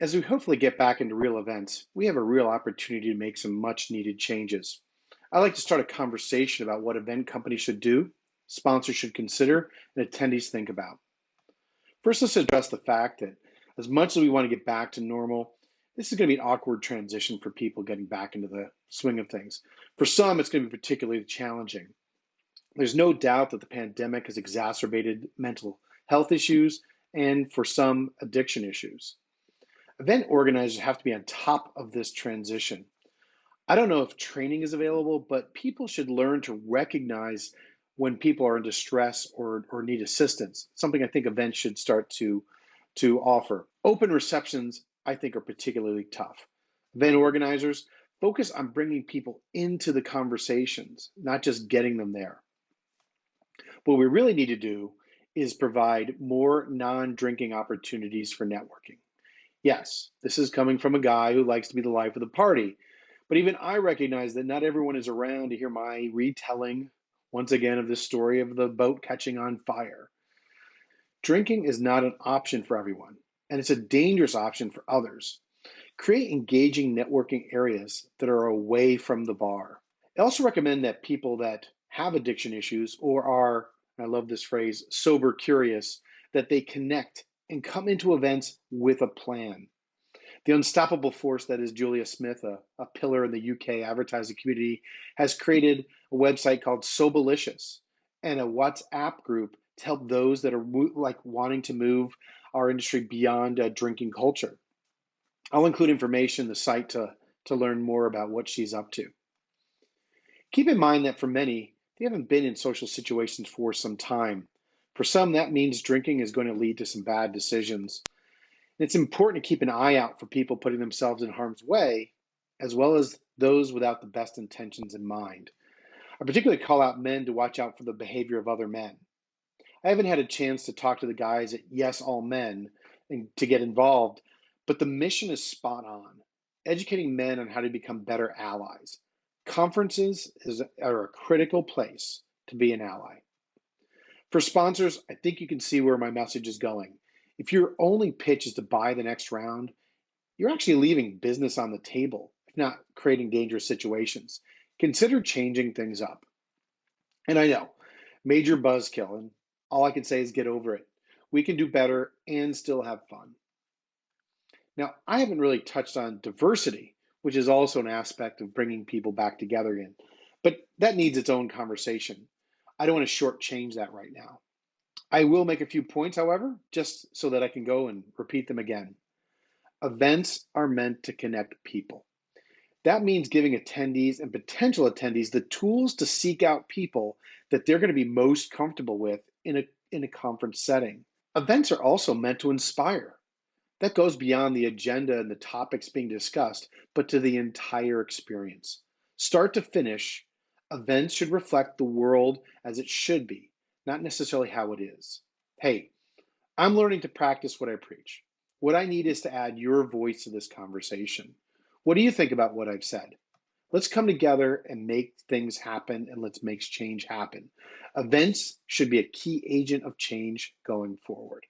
As we hopefully get back into real events, we have a real opportunity to make some much needed changes. I'd like to start a conversation about what event companies should do, sponsors should consider, and attendees think about. First, let's address the fact that as much as we want to get back to normal, this is going to be an awkward transition for people getting back into the swing of things. For some, it's going to be particularly challenging. There's no doubt that the pandemic has exacerbated mental health issues and, for some, addiction issues. Event organizers have to be on top of this transition. I don't know if training is available, but people should learn to recognize when people are in distress or need assistance, something I think events should start to offer. Open receptions, I think, are particularly tough. Event organizers focus on bringing people into the conversations, not just getting them there. What we really need to do is provide more non-drinking opportunities for networking. Yes, this is coming from a guy who likes to be the life of the party, but even I recognize that not everyone is around to hear my retelling, once again, of this story of the boat catching on fire. Drinking is not an option for everyone, and it's a dangerous option for others. Create engaging networking areas that are away from the bar. I also recommend that people that have addiction issues or are, and I love this phrase, sober curious, that they connect and come into events with a plan. The unstoppable force that is Julia Smith, a pillar in the UK advertising community, has created a website called Sobalicious and a WhatsApp group to help those that are wanting to move our industry beyond drinking culture. I'll include information in the site to learn more about what she's up to. Keep in mind that for many, they haven't been in social situations for some time. For some, that means drinking is going to lead to some bad decisions. It's important to keep an eye out for people putting themselves in harm's way, as well as those without the best intentions in mind. I particularly call out men to watch out for the behavior of other men. I haven't had a chance to talk to the guys at Yes All Men and to get involved, but the mission is spot on, educating men on how to become better allies. Are a critical place to be an ally. For sponsors, I think you can see where my message is going. If your only pitch is to buy the next round, you're actually leaving business on the table, if not creating dangerous situations. Consider changing things up. And I know, major buzzkill, and all I can say is get over it. We can do better and still have fun. Now, I haven't really touched on diversity, which is also an aspect of bringing people back together again, but that needs its own conversation. I don't want to shortchange that right now. I will make a few points, however, just so that I can go and repeat them again. Events are meant to connect people. That means giving attendees and potential attendees the tools to seek out people that they're going to be most comfortable with in a conference setting. Events are also meant to inspire. That goes beyond the agenda and the topics being discussed, but to the entire experience. Start to finish, events should reflect the world as it should be, not necessarily how it is. Hey, I'm learning to practice what I preach. What I need is to add your voice to this conversation. What do you think about what I've said? Let's come together and make things happen, and let's make change happen. Events should be a key agent of change going forward.